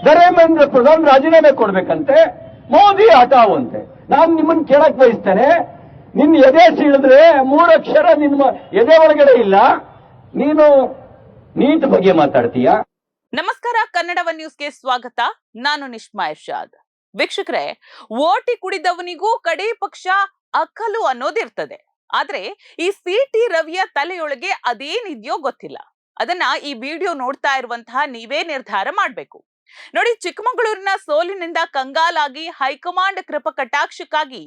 ಧರ್ಮೇಂದ್ರ ಪ್ರಧಾನ್ ರಾಜೀನಾಮೆ ಕೊಡ್ಬೇಕಂತೆ, ಮೋದಿ ಹಠಾವಂತೆ. ನಾನು ನಿಮ್ಮನ್ನು ಕೇಳಕ್ ಬಯಸ್ತೇನೆ, ನಿನ್ನ ಎದೆ ಸೀಳಿದ್ರೆ 3 ಅಕ್ಷರ ನಿಮ್ಮ ಎದೆ ಒಳಗಡೆ ಇಲ್ಲ, ನೀನು ನೀಟ್ ಬಗ್ಗೆ ಮಾತಾಡ್ತೀಯ? ನಮಸ್ಕಾರ, ಕನ್ನಡ ಒನ್ ನ್ಯೂಸ್ಗೆ ಸ್ವಾಗತ. ನಾನು ನಿಶ್ಮಾ ಇರ್ಷಾದ್. ವೀಕ್ಷಕರೇ, ಓಟಿ ಕುಡಿದವನಿಗೂ ಕಡೇ ಪಕ್ಷ ಅಕ್ಕಲು ಅನ್ನೋದಿರ್ತದೆ. ಆದ್ರೆ ಈ ಸಿ.ಟಿ. ರವಿಯ ತಲೆಯೊಳಗೆ ಅದೇನಿದೆಯೋ ಗೊತ್ತಿಲ್ಲ. ಅದನ್ನ ಈ ವಿಡಿಯೋ ನೋಡ್ತಾ ಇರುವಂತಹ ನೀವೇ ನಿರ್ಧಾರ ಮಾಡ್ಬೇಕು. ನೋಡಿ, ಚಿಕ್ಕಮಗಳೂರಿನ ಸೋಲಿನಿಂದ ಕಂಗಾಲಾಗಿ ಹೈಕಮಾಂಡ್ ಕೃಪಾ ಕಟಾಕ್ಷಕ್ಕಾಗಿ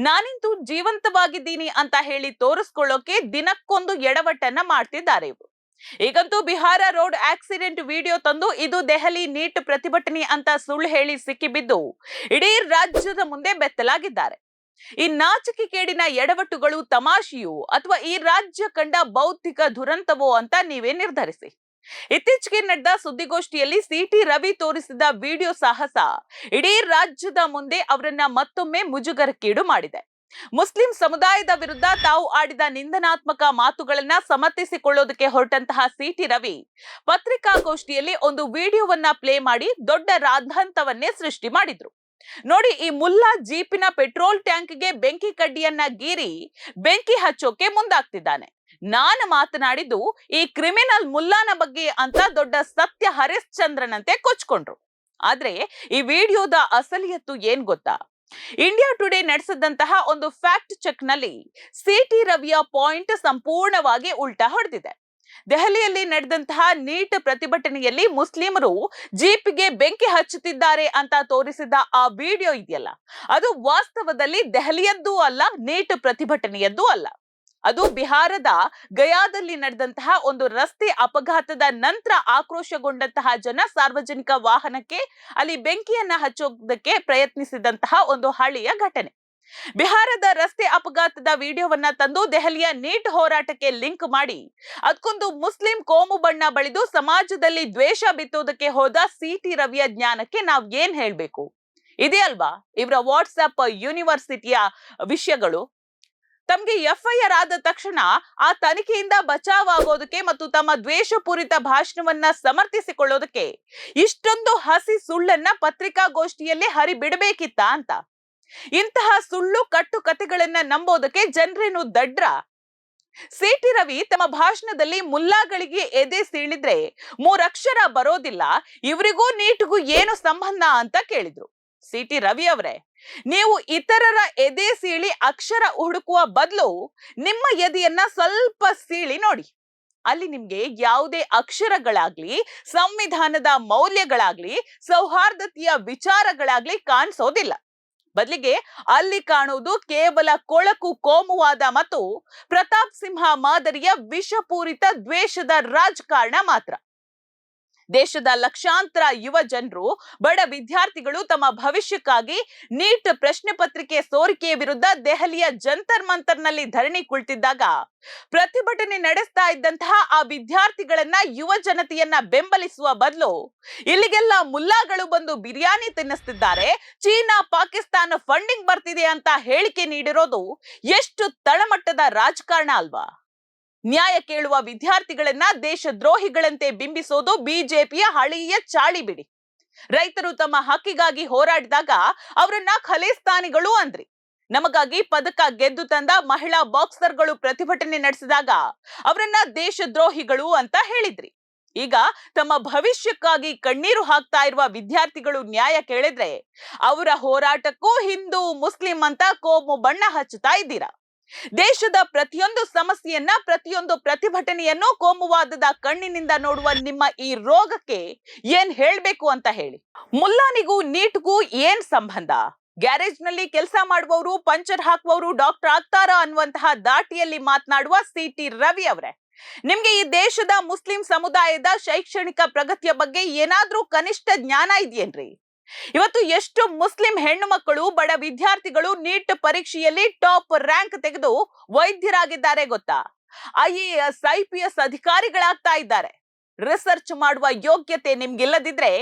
ನಾನಿಂತೂ ಜೀವಂತವಾಗಿದ್ದೀನಿ ಅಂತ ಹೇಳಿ ತೋರಿಸ್ಕೊಳ್ಳೋಕೆ ದಿನಕ್ಕೊಂದು ಎಡವಟ್ಟನ್ನ ಮಾಡ್ತಿದ್ದಾರೆ ಇವರು. ಈಗಂತೂ ಬಿಹಾರ ರೋಡ್ ಆಕ್ಸಿಡೆಂಟ್ ವಿಡಿಯೋ ತಂದು ಇದು ದೆಹಲಿ ನೀಟ್ ಪ್ರತಿಭಟನೆ ಅಂತ ಸುಳ್ಳು ಹೇಳಿ ಸಿಕ್ಕಿಬಿದ್ದು ಇಡೀ ರಾಜ್ಯದ ಮುಂದೆ ಬೆತ್ತಲಾಗಿದ್ದಾರೆ. ಈ ನಾಚಿಕೆ ಕೇಡಿನ ಎಡವಟ್ಟುಗಳು ತಮಾಷೆಯೋ ಅಥವಾ ಈ ರಾಜ್ಯ ಕಂಡ ಬೌದ್ಧಿಕ ದುರಂತವೋ ಅಂತ ನೀವೇ ನಿರ್ಧರಿಸಿ. ಇತ್ತೀಚೆಗೆ ನಡೆದ ಸುದ್ದಿಗೋಷ್ಠಿಯಲ್ಲಿ ಸಿ.ಟಿ. ರವಿ ತೋರಿಸಿದ ವಿಡಿಯೋ ಸಾಹಸ ಇಡೀ ರಾಜ್ಯದ ಮುಂದೆ ಅವರನ್ನ ಮತ್ತೊಮ್ಮೆ ಮುಜುಗರಕ್ಕೀಡು ಮಾಡಿದೆ. ಮುಸ್ಲಿಂ ಸಮುದಾಯದ ವಿರುದ್ಧ ತಾವು ಆಡಿದ ನಿಂದನಾತ್ಮಕ ಮಾತುಗಳನ್ನ ಸಮರ್ಥಿಸಿಕೊಳ್ಳೋದಕ್ಕೆ ಹೊರಟಂತಹ ಸಿ.ಟಿ. ರವಿ ಪತ್ರಿಕಾಗೋಷ್ಠಿಯಲ್ಲಿ ಒಂದು ವಿಡಿಯೋವನ್ನ ಪ್ಲೇ ಮಾಡಿ ದೊಡ್ಡ ರಾದ್ಧಾಂತವನ್ನೇ ಸೃಷ್ಟಿ ಮಾಡಿದ್ರು. ನೋಡಿ, ಈ ಮುಲ್ಲಾ ಜೀಪಿನ ಪೆಟ್ರೋಲ್ ಟ್ಯಾಂಕ್ಗೆ ಬೆಂಕಿ ಕಡ್ಡಿಯನ್ನ ಗೀರಿ ಬೆಂಕಿ ಹಚ್ಚೋಕೆ ಮುಂದಾಗ್ತಿದ್ದಾನೆ. ನಾನು ಮಾತನಾಡಿದ್ದು ಈ ಕ್ರಿಮಿನಲ್ ಮುಲ್ಲಾನ ಬಗ್ಗೆ ಅಂತ ದೊಡ್ಡ ಸತ್ಯ ಹರಿಶ್ಚಂದ್ರನಂತೆ ಕೊಚ್ಕೊಂಡ್ರು. ಆದ್ರೆ ಈ ವಿಡಿಯೋದ ಅಸಲಿಯತ್ತು ಏನ್ ಗೊತ್ತಾ? ಇಂಡಿಯಾ ಟುಡೇ ನಡೆಸಿದಂತಹ ಒಂದು ಫ್ಯಾಕ್ಟ್ ಚೆಕ್ ನಲ್ಲಿ ಸಿ.ಟಿ. ರವಿಯ ಪಾಯಿಂಟ್ ಸಂಪೂರ್ಣವಾಗಿ ಉಲ್ಟಾ ಹೊಡೆದಿದೆ. ದೆಹಲಿಯಲ್ಲಿ ನಡೆದಂತಹ ನೀಟ್ ಪ್ರತಿಭಟನೆಯಲ್ಲಿ ಮುಸ್ಲಿಮರು ಜೀಪ್ಗೆ ಬೆಂಕಿ ಹಚ್ಚುತ್ತಿದ್ದಾರೆ ಅಂತ ತೋರಿಸಿದ ಆ ವಿಡಿಯೋ ಇದೆಯಲ್ಲ, ಅದು ವಾಸ್ತವದಲ್ಲಿ ದೆಹಲಿಯದ್ದೂ ಅಲ್ಲ, ನೀಟ್ ಪ್ರತಿಭಟನೆಯದ್ದೂ ಅಲ್ಲ. ಅದು ಬಿಹಾರದ ಗಯಾದಲ್ಲಿ ನಡೆದಂತಹ ಒಂದು ರಸ್ತೆ ಅಪಘಾತದ ನಂತರ ಆಕ್ರೋಶಗೊಂಡಂತಹ ಜನ ಸಾರ್ವಜನಿಕ ವಾಹನಕ್ಕೆ ಅಲ್ಲಿ ಬೆಂಕಿಯನ್ನ ಹಚ್ಚೋದಕ್ಕೆ ಪ್ರಯತ್ನಿಸಿದಂತಹ ಒಂದು ಹಳೆಯ ಘಟನೆ. ಬಿಹಾರದ ರಸ್ತೆ ಅಪಘಾತದ ವಿಡಿಯೋವನ್ನ ತಂದು ದೆಹಲಿಯ ನೀಟ್ ಹೋರಾಟಕ್ಕೆ ಲಿಂಕ್ ಮಾಡಿ ಅದಕ್ಕೊಂದು ಮುಸ್ಲಿಂ ಕೋಮು ಬಣ್ಣ ಬಳಿದು ಸಮಾಜದಲ್ಲಿ ದ್ವೇಷ ಬಿತ್ತೋದಕ್ಕೆ ಹೋದ ಸಿ.ಟಿ. ರವಿಯ ಜ್ಞಾನಕ್ಕೆ ನಾವ್ ಏನ್ ಹೇಳ್ಬೇಕು? ಇದೇ ಅಲ್ವಾ ಇವರ ವಾಟ್ಸ್ಆಪ್ ಯೂನಿವರ್ಸಿಟಿಯ ವಿಷಯಗಳು? ತಮ್ಗೆ ಎಫ್ಐಆರ್ ಆದ ತಕ್ಷಣ ಆ ತನಿಖೆಯಿಂದ ಬಚಾವ್ ಆಗೋದಕ್ಕೆ ಮತ್ತು ತಮ್ಮ ದ್ವೇಷಪೂರಿತ ಭಾಷಣವನ್ನ ಸಮರ್ಥಿಸಿಕೊಳ್ಳೋದಕ್ಕೆ ಇಷ್ಟೊಂದು ಹಸಿ ಸುಳ್ಳನ್ನ ಪತ್ರಿಕಾಗೋಷ್ಠಿಯಲ್ಲಿ ಹರಿಬಿಡಬೇಕಿತ್ತ ಅಂತ. ಇಂತಹ ಸುಳ್ಳು ಕಟ್ಟು ಕಥೆಗಳನ್ನ ನಂಬೋದಕ್ಕೆ ಜನರೇನು ದಡ್ರ? ಸಿ.ಟಿ. ರವಿ ತಮ್ಮ ಭಾಷಣದಲ್ಲಿ ಮುಲ್ಲಾಗಳಿಗೆ ಎದೆ ಸೀಳಿದ್ರೆ 3 ಅಕ್ಷರ ಬರೋದಿಲ್ಲ, ಇವರಿಗೂ ನೀಟ್ಗೂ ಏನು ಸಂಬಂಧ ಅಂತ ಕೇಳಿದ್ರು. ಸಿ.ಟಿ. ರವಿ ಅವರೇ, ನೀವು ಇತರರ ಎದೆ ಸೀಳಿ ಅಕ್ಷರ ಹುಡುಕುವ ಬದಲು ನಿಮ್ಮ ಎದೆಯನ್ನ ಸ್ವಲ್ಪ ಸೀಳಿ ನೋಡಿ. ಅಲ್ಲಿ ನಿಮ್ಗೆ ಯಾವುದೇ ಅಕ್ಷರಗಳಾಗ್ಲಿ, ಸಂವಿಧಾನದ ಮೌಲ್ಯಗಳಾಗ್ಲಿ, ಸೌಹಾರ್ದತೆಯ ವಿಚಾರಗಳಾಗ್ಲಿ ಕಾಣಿಸೋದಿಲ್ಲ. ಬದಲಿಗೆ ಅಲ್ಲಿ ಕಾಣುವುದು ಕೇವಲ ಕೊಳಕು ಕೋಮುವಾದ ಮತ್ತು ಪ್ರತಾಪ್ ಸಿಂಹ ಮಾದರಿಯ ವಿಷಪೂರಿತ ದ್ವೇಷದ ರಾಜಕಾರಣ ಮಾತ್ರ. ದೇಶದ ಲಕ್ಷಾಂತರ ಯುವ ಜನರು, ಬಡ ವಿದ್ಯಾರ್ಥಿಗಳು ತಮ್ಮ ಭವಿಷ್ಯಕ್ಕಾಗಿ ನೀಟ್ ಪ್ರಶ್ನೆ ಪತ್ರಿಕೆ ಸೋರಿಕೆಯ ವಿರುದ್ಧ ದೆಹಲಿಯ ಜಂತರ್ ಮಂತರ್ನಲ್ಲಿ ಧರಣಿ ಕುಳಿತಿದ್ದಾಗ ಪ್ರತಿಭಟನೆ ನಡೆಸ್ತಾ ಇದ್ದಂತಹ ಆ ವಿದ್ಯಾರ್ಥಿಗಳನ್ನ, ಯುವ ಜನತೆಯನ್ನ ಬೆಂಬಲಿಸುವ ಬದಲು ಇಲ್ಲಿಗೆಲ್ಲ ಮುಲ್ಲಾಗಳು ಬಂದು ಬಿರಿಯಾನಿ ತಿನ್ನಿಸ್ತಿದ್ದಾರೆ, ಚೀನಾ ಪಾಕಿಸ್ತಾನ ಫಂಡಿಂಗ್ ಬರ್ತಿದೆ ಅಂತ ಹೇಳಿಕೆ ನೀಡಿರೋದು ಎಷ್ಟು ತಳಮಟ್ಟದ ರಾಜಕಾರಣ ಅಲ್ವಾ? ನ್ಯಾಯ ಕೇಳುವ ವಿದ್ಯಾರ್ಥಿಗಳನ್ನ ದೇಶದ್ರೋಹಿಗಳಂತೆ ಬಿಂಬಿಸೋದು ಬಿಜೆಪಿಯ ಹಳೆಯ ಚಾಳಿ ಬಿಡಿ. ರೈತರು ತಮ್ಮ ಹಕ್ಕಿಗಾಗಿ ಹೋರಾಡಿದಾಗ ಅವರನ್ನ ಖಲಿಸ್ತಾನಿಗಳು ಅಂದ್ರಿ. ನಮಗಾಗಿ ಪದಕ ಗೆದ್ದು ತಂದ ಮಹಿಳಾ ಬಾಕ್ಸರ್ಗಳು ಪ್ರತಿಭಟನೆ ನಡೆಸಿದಾಗ ಅವರನ್ನ ದೇಶದ್ರೋಹಿಗಳು ಅಂತ ಹೇಳಿದ್ರಿ. ಈಗ ತಮ್ಮ ಭವಿಷ್ಯಕ್ಕಾಗಿ ಕಣ್ಣೀರು ಹಾಕ್ತಾ ಇರುವ ವಿದ್ಯಾರ್ಥಿಗಳು ನ್ಯಾಯ ಕೇಳಿದ್ರೆ ಅವರ ಹೋರಾಟಕ್ಕೂ ಹಿಂದೂ ಮುಸ್ಲಿಂ ಅಂತ ಕೋಮು ಬಣ್ಣ ಹಚ್ಚುತ್ತಾ ಇದ್ದೀರಾ. ದೇಶದ ಪ್ರತಿಯೊಂದು ಸಮಸ್ಯೆಯನ್ನ, ಪ್ರತಿಯೊಂದು ಪ್ರತಿಭಟನೆಯನ್ನು ಕೋಮುವಾದದ ಕಣ್ಣಿನಿಂದ ನೋಡುವ ನಿಮ್ಮ ಈ ರೋಗಕ್ಕೆ ಏನ್ ಹೇಳ್ಬೇಕು ಅಂತ ಹೇಳಿ. ಮುಲ್ಲಾನಿಗೂ ನೀಟ್ಗೂ ಏನ್ ಸಂಬಂಧ? ಗ್ಯಾರೇಜ್ ನಲ್ಲಿ ಕೆಲಸ ಮಾಡುವವರು, ಪಂಚರ್ ಹಾಕುವವರು ಡಾಕ್ಟರ್ ಆಗ್ತಾರಾ ಅನ್ನುವಂತಹ ದಾಟಿಯಲ್ಲಿ ಮಾತನಾಡುವ ಸಿ.ಟಿ. ರವಿ ಅವರೇ, ನಿಮ್ಗೆ ಈ ದೇಶದ ಮುಸ್ಲಿಂ ಸಮುದಾಯದ ಶೈಕ್ಷಣಿಕ ಪ್ರಗತಿಯ ಬಗ್ಗೆ ಏನಾದ್ರೂ ಕನಿಷ್ಠ ಜ್ಞಾನ ಇದೆಯೇನ್ರಿ? ಇವತ್ತು ಎಷ್ಟು ಮುಸ್ಲಿಂ ಹೆಣ್ಣು ಮಕ್ಕಳು, ಬಡ ವಿದ್ಯಾರ್ಥಿಗಳು ನೀಟ್ ಪರೀಕ್ಷೆಯಲ್ಲಿ ಟಾಪ್ ರ್ಯಾಂಕ್ ತೆಗೆದು ವೈದ್ಯರಾಗಿದ್ದಾರೆ ಗೊತ್ತಾ? IAS, IPS ಅಧಿಕಾರಿಗಳಾಗ್ತಾ ಇದ್ದಾರೆ. ರಿಸರ್ಚ್ ಮಾಡುವ ಯೋಗ್ಯತೆ ನಿಮ್ಗಿಲ್ಲದಿದ್ರೆ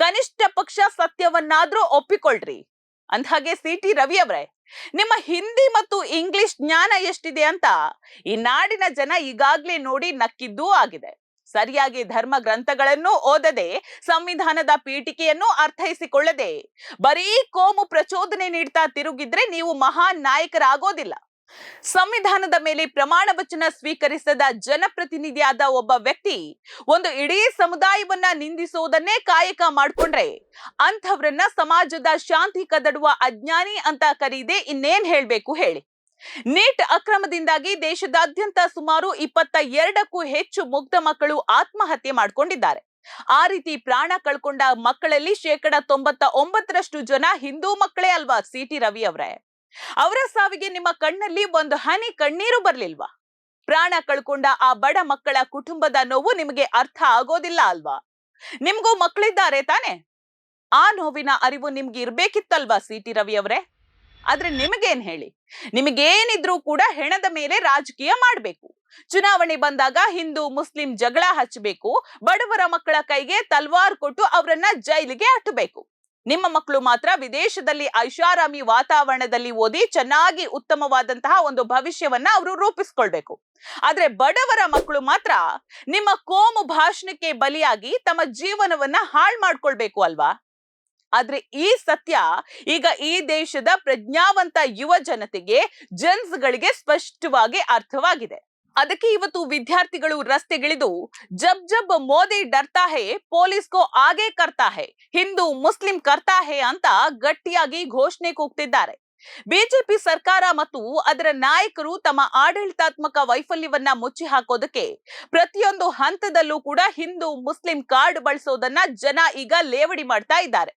ಕನಿಷ್ಠ ಪಕ್ಷ ಸತ್ಯವನ್ನಾದ್ರೂ ಒಪ್ಪಿಕೊಳ್ಳ್ರಿ. ಅಂದ್ಹಾಗೆ ಸಿ.ಟಿ. ರವಿ ಅವರೇ, ನಿಮ್ಮ ಹಿಂದಿ ಮತ್ತು ಇಂಗ್ಲಿಷ್ ಜ್ಞಾನ ಎಷ್ಟಿದೆ ಅಂತ ಈ ನಾಡಿನ ಜನ ಈಗಾಗ್ಲೇ ನೋಡಿ ನಕ್ಕಿದ್ದೂ ಆಗಿದೆ. ಸರಿಯಾಗಿ ಧರ್ಮ ಗ್ರಂಥಗಳನ್ನು ಓದದೆ, ಸಂವಿಧಾನದ ಪೀಠಿಕೆಯನ್ನು ಅರ್ಥೈಸಿಕೊಳ್ಳದೆ ಬರೀ ಕೋಮು ಪ್ರಚೋದನೆ ನೀಡ್ತಾ ತಿರುಗಿದ್ರೆ ನೀವು ಮಹಾನ್ ನಾಯಕರಾಗೋದಿಲ್ಲ. ಸಂವಿಧಾನದ ಮೇಲೆ ಪ್ರಮಾಣ ವಚನ ಸ್ವೀಕರಿಸದ ಜನಪ್ರತಿನಿಧಿಯಾದ ಒಬ್ಬ ವ್ಯಕ್ತಿ ಒಂದು ಇಡೀ ಸಮುದಾಯವನ್ನ ನಿಂದಿಸುವುದನ್ನೇ ಕಾಯಕ ಮಾಡ್ಕೊಂಡ್ರೆ ಅಂಥವ್ರನ್ನ ಸಮಾಜದ ಶಾಂತಿ ಕದಡುವ ಅಜ್ಞಾನಿ ಅಂತ ಕರೀದೆ ಇನ್ನೇನ್ ಹೇಳ್ಬೇಕು ಹೇಳಿ. ನೀಟ್ ಅಕ್ರಮದಿಂದಾಗಿ ದೇಶದಾದ್ಯಂತ ಸುಮಾರು 22ಕ್ಕೂ ಹೆಚ್ಚು ಮುಗ್ಧ ಮಕ್ಕಳು ಆತ್ಮಹತ್ಯೆ ಮಾಡ್ಕೊಂಡಿದ್ದಾರೆ. ಆ ರೀತಿ ಪ್ರಾಣ ಕಳ್ಕೊಂಡ ಮಕ್ಕಳಲ್ಲಿ 99% ಜನ ಹಿಂದೂ ಮಕ್ಕಳೇ ಅಲ್ವಾ ಸಿ.ಟಿ. ರವಿ ಅವರೇ? ಅವರ ಸಾವಿಗೆ ನಿಮ್ಮ ಕಣ್ಣಲ್ಲಿ ಒಂದು ಹನಿ ಕಣ್ಣೀರು ಬರ್ಲಿಲ್ವಾ? ಪ್ರಾಣ ಕಳ್ಕೊಂಡ ಆ ಬಡ ಮಕ್ಕಳ ಕುಟುಂಬದ ನೋವು ನಿಮಗೆ ಅರ್ಥ ಆಗೋದಿಲ್ಲ ಅಲ್ವಾ? ನಿಮ್ಗೂ ಮಕ್ಕಳಿದ್ದಾರೆ ತಾನೆ? ಆ ನೋವಿನ ಅರಿವು ನಿಮ್ಗೆ ಇರ್ಬೇಕಿತ್ತಲ್ವಾ ಸಿ.ಟಿ. ರವಿ ಅವರೇ? ಆದ್ರೆ ನಿಮಗೇನ್ ಹೇಳಿ, ನಿಮಗೇನಿದ್ರೂ ಕೂಡ ಹೆಣದ ಮೇಲೆ ರಾಜಕೀಯ ಮಾಡ್ಬೇಕು. ಚುನಾವಣೆ ಬಂದಾಗ ಹಿಂದೂ ಮುಸ್ಲಿಂ ಜಗಳ ಹಚ್ಚಬೇಕು, ಬಡವರ ಮಕ್ಕಳ ಕೈಗೆ ತಲ್ವಾರ್ ಕೊಟ್ಟು ಅವರನ್ನ ಜೈಲಿಗೆ ಅಟ್ಟಬೇಕು. ನಿಮ್ಮ ಮಕ್ಕಳು ಮಾತ್ರ ವಿದೇಶದಲ್ಲಿ ಐಷಾರಾಮಿ ವಾತಾವರಣದಲ್ಲಿ ಓದಿ ಚೆನ್ನಾಗಿ ಉತ್ತಮವಾದಂತಹ ಒಂದು ಭವಿಷ್ಯವನ್ನ ಅವರು ರೂಪಿಸ್ಕೊಳ್ಬೇಕು. ಆದ್ರೆ ಬಡವರ ಮಕ್ಕಳು ಮಾತ್ರ ನಿಮ್ಮ ಕೋಮು ಭಾಷಣಕ್ಕೆ ಬಲಿಯಾಗಿ ತಮ್ಮ ಜೀವನವನ್ನ ಹಾಳು ಮಾಡ್ಕೊಳ್ಬೇಕು ಅಲ್ವಾ? ಆದ್ರೆ ಈ ಸತ್ಯ ಈಗ ಈ ದೇಶದ ಪ್ರಜ್ಞಾವಂತ ಯುವ ಜನತೆಗೆ, ಜನ್ಸ್ಗಳಿಗೆ ಸ್ಪಷ್ಟವಾಗಿ ಅರ್ಥವಾಗಿದೆ. ಅದಕ್ಕೆ ಇವತ್ತು ವಿದ್ಯಾರ್ಥಿಗಳು ರಸ್ತೆಗಿಳಿದು ಜಬ್ ಜಬ್ ಮೋದಿ ಡರ್ತಾ ಹೇ, ಪೊಲೀಸ್ ಕೋ ಆಗೆ ಕರ್ತಾ ಹೇ, ಹಿಂದೂ ಮುಸ್ಲಿಂ ಕರ್ತಾ ಹೇ ಅಂತ ಗಟ್ಟಿಯಾಗಿ ಘೋಷಣೆ ಕೂಗ್ತಿದ್ದಾರೆ. ಬಿಜೆಪಿ ಸರ್ಕಾರ ಮತ್ತು ಅದರ ನಾಯಕರು ತಮ್ಮ ಆಡಳಿತಾತ್ಮಕ ವೈಫಲ್ಯವನ್ನ ಮುಚ್ಚಿ ಹಾಕೋದಕ್ಕೆ ಪ್ರತಿಯೊಂದು ಹಂತದಲ್ಲೂ ಕೂಡ ಹಿಂದೂ ಮುಸ್ಲಿಂ ಕಾರ್ಡ್ ಬಳಸೋದನ್ನ ಜನ ಈಗ ಲೇವಡಿ ಮಾಡ್ತಾ ಇದ್ದಾರೆ.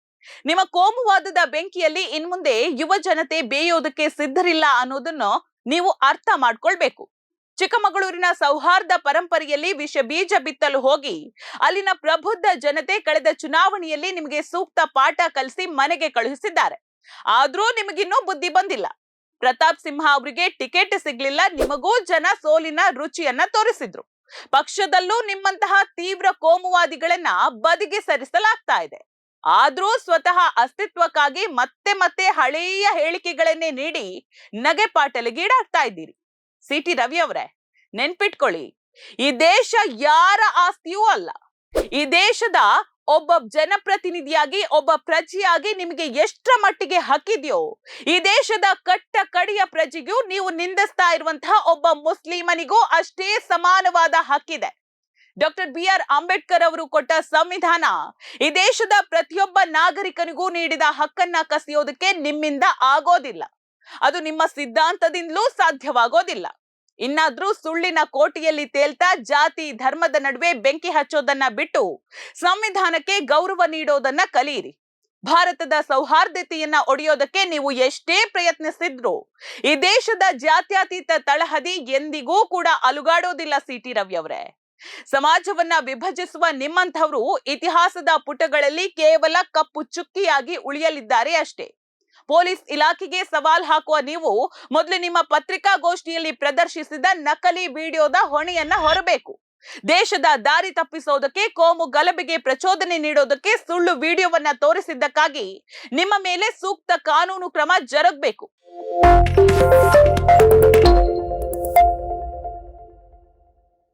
ನಿಮ್ಮ ಕೋಮುವಾದದ ಬೆಂಕಿಯಲ್ಲಿ ಇನ್ಮುಂದೆ ಯುವ ಜನತೆ ಬೇಯೋದಕ್ಕೆ ಸಿದ್ಧರಿಲ್ಲ ಅನ್ನೋದನ್ನು ನೀವು ಅರ್ಥ ಮಾಡ್ಕೊಳ್ಬೇಕು. ಚಿಕ್ಕಮಗಳೂರಿನ ಸೌಹಾರ್ದ ಪರಂಪರೆಯಲ್ಲಿ ವಿಷ ಬೀಜ ಬಿತ್ತಲು ಹೋಗಿ ಅಲ್ಲಿನ ಪ್ರಬುದ್ಧ ಜನತೆ ಕಳೆದ ಚುನಾವಣೆಯಲ್ಲಿ ನಿಮಗೆ ಸೂಕ್ತ ಪಾಠ ಕಲಿಸಿ ಮನೆಗೆ ಕಳುಹಿಸಿದ್ದಾರೆ. ಆದ್ರೂ ನಿಮಗಿನ್ನೂ ಬುದ್ಧಿ ಬಂದಿಲ್ಲ. ಪ್ರತಾಪ್ ಸಿಂಹ ಅವರಿಗೆ ಟಿಕೆಟ್ ಸಿಗ್ಲಿಲ್ಲ, ನಿಮಗೂ ಜನ ಸೋಲಿನ ರುಚಿಯನ್ನ ತೋರಿಸಿದ್ರು. ಪಕ್ಷದಲ್ಲೂ ನಿಮ್ಮಂತಹ ತೀವ್ರ ಕೋಮುವಾದಿಗಳನ್ನ ಬದಿಗೆ ಸರಿಸಲಾಗ್ತಾ ಇದೆ. ಆದ್ರೂ ಸ್ವತಃ ಅಸ್ತಿತ್ವಕ್ಕಾಗಿ ಮತ್ತೆ ಮತ್ತೆ ಹಳೆಯ ಹೇಳಿಕೆಗಳನ್ನೇ ನೀಡಿ ನಗೆಪಾಟಲಿಗೀಡಾಗ್ತಾ ಇದ್ದೀರಿ. ಸಿ.ಟಿ. ರವಿ ಅವರೇ, ನೆನ್ಪಿಟ್ಕೊಳ್ಳಿ, ಈ ದೇಶ ಯಾರ ಆಸ್ತಿಯೂ ಅಲ್ಲ. ಈ ದೇಶದ ಒಬ್ಬ ಜನಪ್ರತಿನಿಧಿಯಾಗಿ, ಒಬ್ಬ ಪ್ರಜೆಯಾಗಿ ನಿಮಗೆ ಎಷ್ಟರ ಮಟ್ಟಿಗೆ ಹಕ್ಕಿದೆಯೋ, ಈ ದೇಶದ ಕಟ್ಟ ಕಡೆಯ ಪ್ರಜೆಗೂ ನೀವು ನಿಂದಿಸ್ತಾ ಇರುವಂತಹ ಒಬ್ಬ ಮುಸ್ಲಿಮನಿಗೂ ಅಷ್ಟೇ ಸಮಾನವಾದ ಹಕ್ಕಿದೆ. Doctor B R. ಅಂಬೇಡ್ಕರ್ ಅವರು ಕೊಟ್ಟ ಸಂವಿಧಾನ ಈ ದೇಶದ ಪ್ರತಿಯೊಬ್ಬ ನಾಗರಿಕನಿಗೂ ನೀಡಿದ ಹಕ್ಕನ್ನ ಕಸಿಯೋದಕ್ಕೆ ನಿಮ್ಮಿಂದ ಆಗೋದಿಲ್ಲ. ಅದು ನಿಮ್ಮ ಸಿದ್ಧಾಂತದಿಂದಲೂ ಸಾಧ್ಯವಾಗೋದಿಲ್ಲ. ಇನ್ನಾದ್ರೂ ಸುಳ್ಳಿನ ಕೋಟೆಯಲ್ಲಿ ತೇಲ್ತಾ ಜಾತಿ ಧರ್ಮದ ನಡುವೆ ಬೆಂಕಿ ಹಚ್ಚೋದನ್ನ ಬಿಟ್ಟು ಸಂವಿಧಾನಕ್ಕೆ ಗೌರವ ನೀಡೋದನ್ನ ಕಲಿಯಿರಿ. ಭಾರತದ ಸೌಹಾರ್ದತೆಯನ್ನ ಒಡೆಯೋದಕ್ಕೆ ನೀವು ಎಷ್ಟೇ ಪ್ರಯತ್ನಿಸಿದ್ರು ಈ ದೇಶದ ಜಾತ್ಯತೀತ ತಳಹದಿ ಎಂದಿಗೂ ಕೂಡ ಅಲುಗಾಡೋದಿಲ್ಲ. ಸಿ.ಟಿ. ರವಿ ಅವರೇ, ಸಮಾಜವನ್ನ ವಿಭಜಿಸುವ ನಿಮ್ಮಂಥವರು ಇತಿಹಾಸದ ಪುಟಗಳಲ್ಲಿ ಕೇವಲ ಕಪ್ಪು ಚುಕ್ಕಿಯಾಗಿ ಉಳಿಯಲಿದ್ದಾರೆ ಅಷ್ಟೇ. ಪೊಲೀಸ್ ಇಲಾಖೆಗೆ ಸವಾಲ್ ಹಾಕುವ ನೀವು ಮೊದಲು ನಿಮ್ಮ ಪತ್ರಿಕಾಗೋಷ್ಠಿಯಲ್ಲಿ ಪ್ರದರ್ಶಿಸಿದ ನಕಲಿ ವಿಡಿಯೋದ ಹೊಣೆಯನ್ನ ಹೊರಬೇಕು. ದೇಶದ ದಾರಿ ತಪ್ಪಿಸೋದಕ್ಕೆ, ಕೋಮು ಗಲಭೆಗೆ ಪ್ರಚೋದನೆ ನೀಡೋದಕ್ಕೆ ಸುಳ್ಳು ವಿಡಿಯೋವನ್ನ ತೋರಿಸಿದ್ದಕ್ಕಾಗಿ ನಿಮ್ಮ ಮೇಲೆ ಸೂಕ್ತ ಕಾನೂನು ಕ್ರಮ ಜರುಗಬೇಕು.